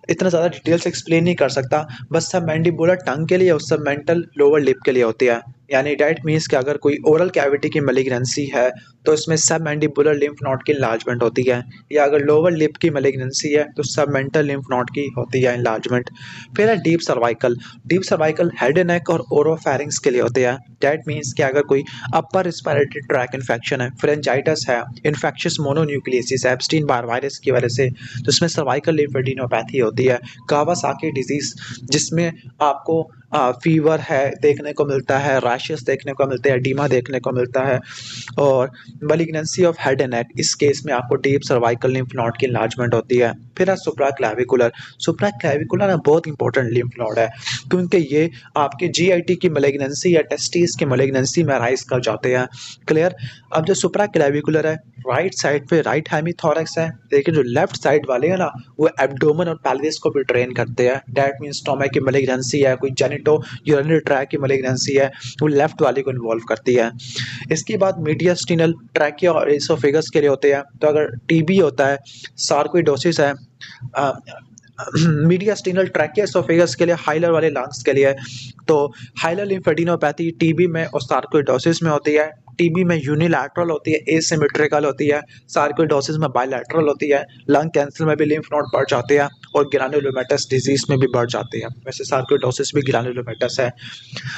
इतना ज़्यादा डिटेल से एक्सप्लेन नहीं कर सकता, बस सब मैंडिबुलर टंग के लिए और सब मेंटल लोअर लिप के लिए होती है। यानी डैट मीन्स कि अगर कोई ओरल कैविटी की मैलिग्नेंसी है तो इसमें सब मैंडिबुलर लिम्फ नोड की इनलार्जमेंट होती है, या अगर लोअर लिप की मैलिग्नेंसी है तो सब मेंटल लिम्फ नोड की होती है इनलार्जमेंट। फिर है deep cervical. Deep cervical head and neck और ओरोफेरिंग्स के लिए होते हैं। डैट मीन्स कि अगर कोई अपर रिस्पिरेटरी ट्रैक इन्फेक्शन है, फ्रेंजाइटिस है, infectious mononucleosis, Ebstein Barr virus की वजह से, तो इसमें सर्वाइकल लिम्फेडिनोपैथी होती है। कावासाकी डिजीज जिसमें आपको फीवर है देखने को मिलता है, रैशेस देखने को मिलते हैं, एडीमा देखने को मिलता है, और malignancy of head and neck, इस केस में आपको डीप सर्वाइकल लिम्फ नोड की इनलार्जमेंट होती है। फिर है सुप्राक्लैविकुलर। सुप्राक्लैविकुलर ना बहुत इंपॉर्टेंट लिम्फ नोड है क्योंकि ये आपके जीआईटी की मैलिग्नेंसी या टेस्टिस की मैलिग्नेंसी में राइज कर जाते हैं। क्लियर। अब जो सुप्राक्लैविकुलर है राइट साइड पे राइट हेमीथोरैक्स है, लेकिन जो लेफ्ट साइड वाले हैं ना वो एब्डोमेन और पेल्विस को भी ड्रेन करते हैं। दैट मींस स्टोमक की मैलिग्नेंसी है, कोई जेनिटो यूरिनरी ट्रैक्ट की मैलिग्नेंसी है, वो लेफ्ट वाले को इन्वॉल्व करती है। इसके बाद मीडियास्टिनल ट्रैकिया और एसोफेगस के लिए होते हैं। तो अगर टीबी होता है, सार्कोइडोसिस है, मीडियास्टिनल ट्रैकिया एसोफेगस के लिए, हाइलर वाले लंग्स के लिए। तो हाइलर लिम्फेडिनोपैथी टीबी में और सार्कोइडोसिस में होती है। टीबी में यूनिलैटरल होती है, एसिमेट्रिकल होती है, सार्कोइडोसिस में बायलैटरल होती है। लंग कैंसर में भी लिम्फ नोड बढ़ जाते हैं और ग्रैनुलोमेटस डिजीज में भी बढ़ जाते हैं। वैसे सार्कोइडोसिस भी ग्रैनुलोमेटस है।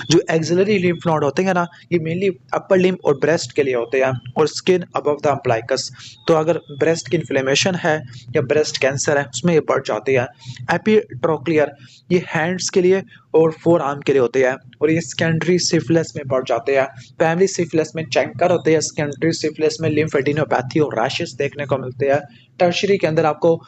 जो एक्सिलरी लिम्फ नोड होते हैं ना, ये मेनली अपर लिम्ब और ब्रेस्ट के लिए होते हैं और स्किन अबव द अम्प्लाइकस। तो अगर ब्रेस्ट की इन्फ्लेमेशन है या ब्रेस्ट कैंसर है उसमें ये बढ़ जाते हैं। एपिट्रोक्लियर ये हैंड्स के लिए और फोर आर्म के लिए होते हैं और ये सेकेंडरी सिफिलिस में बढ़ जाते हैं। प्राइमरी सिफिलिस में चैंकर होते हैं, सेकेंडरी सिफिलिस में लिम्फेडिनोपैथी और रैशेस देखने को मिलते हैं। टर्शरी के अंदर आपको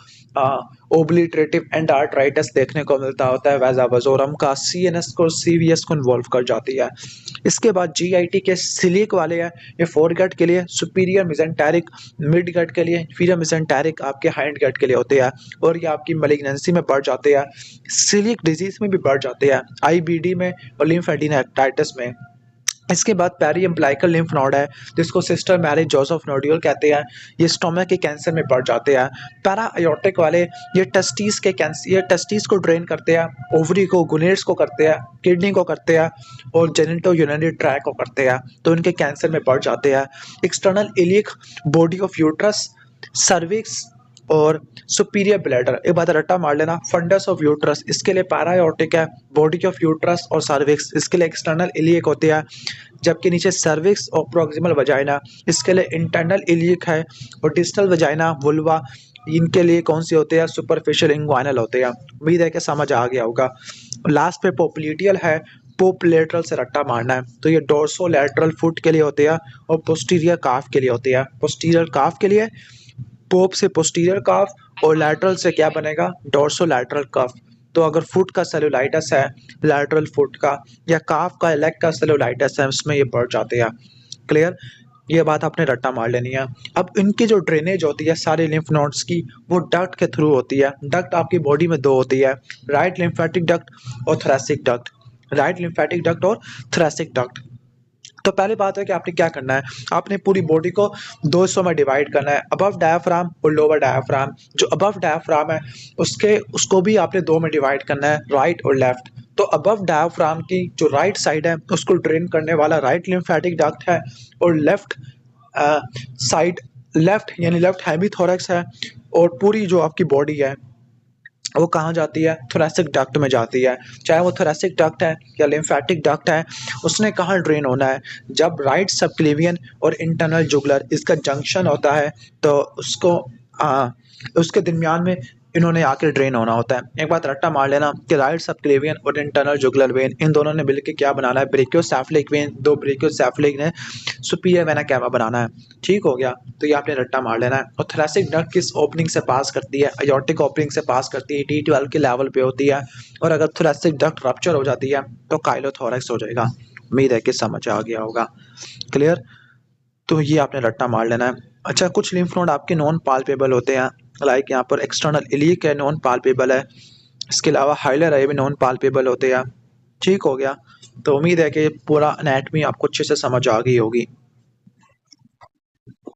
ओब्लिटरेटिव एंडार्ट्राइटिस देखने को मिलता होता है। वैजावजोरम का सीएनएस को सीवीएस को इन्वॉल्व कर जाती है। इसके बाद जीआईटी के सिलिक वाले हैं, ये फोरगट के लिए, सुपीरियर मिजेंटेरिक मिड गट के लिए, इंफीरियर मिजेंटेरिक आपके हाइंड गट के लिए होते हैं और ये आपकी मैलिग्नेंसी में बढ़ जाते हैं। सिलिक डिजीज में भी बढ़ जाते हैं, आईबीडी में और लिम्फेडिनाइटिस में। इसके बाद पेरी एम्प्लाइकल लिम्फ नोड है जिसको सिस्टर मैरी जोसेफ नोड्यूल कहते हैं, ये स्टोमक के कैंसर में बढ़ जाते हैं। पैरा आयोटिक वाले ये टेस्टिस के कैंसर, ये टेस्टिस को ड्रेन करते हैं, ओवरी को, गुनेट्स को करते हैं, किडनी को करते हैं और जेनिटो यूरिनरी ट्रैक्ट को करते हैं, तो इनके कैंसर में बढ़ जाते हैं। External iliac, body of uterus, cervix और सुपीरियर ब्लैडर। एक बात रट्टा मार लेना, फंडस ऑफ यूट्रस इसके लिए पैरायोटिक है, बॉडी ऑफ यूट्रस और सर्विक्स इसके लिए एक्सटर्नल इलियक होते हैं, जबकि नीचे सर्विक्स और प्रोक्सिमल वजाइना इसके लिए इंटरनल इलियक है और डिस्टल वजाइना वुल्वा इनके लिए कौन से होते हैं, सुपरफिशियल इंग्वाइनल होते हैं। उम्मीद है कि समझ आ गया होगा। लास्ट पे पोप्लिटियल है, पोपलेटरल से रट्टा मारना है, तो ये डोर्सोलैटरल फुट के लिए होते हैं और पोस्टीरियर काफ के लिए होते हैं। पोस्टीरियर काफ के लिए पोप से पोस्टीरियर काफ और लैटरल से क्या बनेगा, डोर्सोलैटरल कफ। तो अगर फुट का सेलुलाइटिस है, लैटरल फुट का या काफ का, लेग का सेलुलाइटिस है, उसमें ये बढ़ जाते हैं। क्लियर, ये बात आपने रट्टा मार लेनी है। अब इनकी जो ड्रेनेज होती है सारे लिम्फ नोड्स की, वो डक्ट के थ्रू होती है। डक्ट आपकी बॉडी में दो होती है, राइट लिम्फेटिक डक्ट और thoracic duct. Right lymphatic duct और थोरैसिक डक्ट। तो पहली बात है कि आपने क्या करना है, आपने पूरी बॉडी को दो हिस्सों में डिवाइड करना है, अबव डायाफ्राम और लोअर डायाफ्राम। जो अबव डायाफ्राम है उसको भी आपने दो में डिवाइड करना है, राइट और लेफ्ट। तो अबव डायाफ्राम की जो राइट साइड है उसको ड्रेन करने वाला राइट लिम्फेटिक डक्ट है और लेफ्ट साइड, लेफ्ट यानी लेफ्ट हेमीथोरैक्स है और पूरी जो आपकी बॉडी है वो कहाँ जाती है, थोरैसिक डक्ट में जाती है। चाहे वो थोरैसिक डक्ट है या लिम्फेटिक डक्ट है, उसने कहाँ ड्रेन होना है, जब राइट सबक्लेवियन और इंटरनल जुगुलर इसका जंक्शन होता है तो उसके दरमियान में इन्होंने आके ड्रेन होना होता है। एक बात रट्टा मार लेना कि राइट सबक्लेवियन और इंटरनल जुगुलर वेन इन दोनों ने मिलकर क्या बनाना है, ब्रेकियोसेफलिक वेन, दो ब्रेकियोसेफलिक ने सुपीरियर वेना कैवा बनाना है। ठीक हो गया, तो ये आपने रट्टा मार लेना है। और थोरैसिक डक्ट किस ओपनिंग से पास करती है, आयोर्टिक ओपनिंग से पास करती है, T12 के लेवल पे होती है। और अगर थोरैसिक डक्ट रप्चर हो जाती है तो काइलोथोरैक्स हो जाएगा। उम्मीद है कि समझ आ गया होगा। क्लियर, तो ये आपने रट्टा मार लेना है। अच्छा, कुछ लिम्फ नोड आपके नॉन पाल्पेबल होते हैं, लाइक यहाँ पर एक्सटर्नल इलियक है, नॉन पाल्पेबल है। इसके अलावा हाइलर है, ये भी नॉन पाल्पेबल होते हैं। ठीक हो गया, तो उम्मीद है कि पूरा एनाटमी आपको अच्छे से समझ आ गई होगी।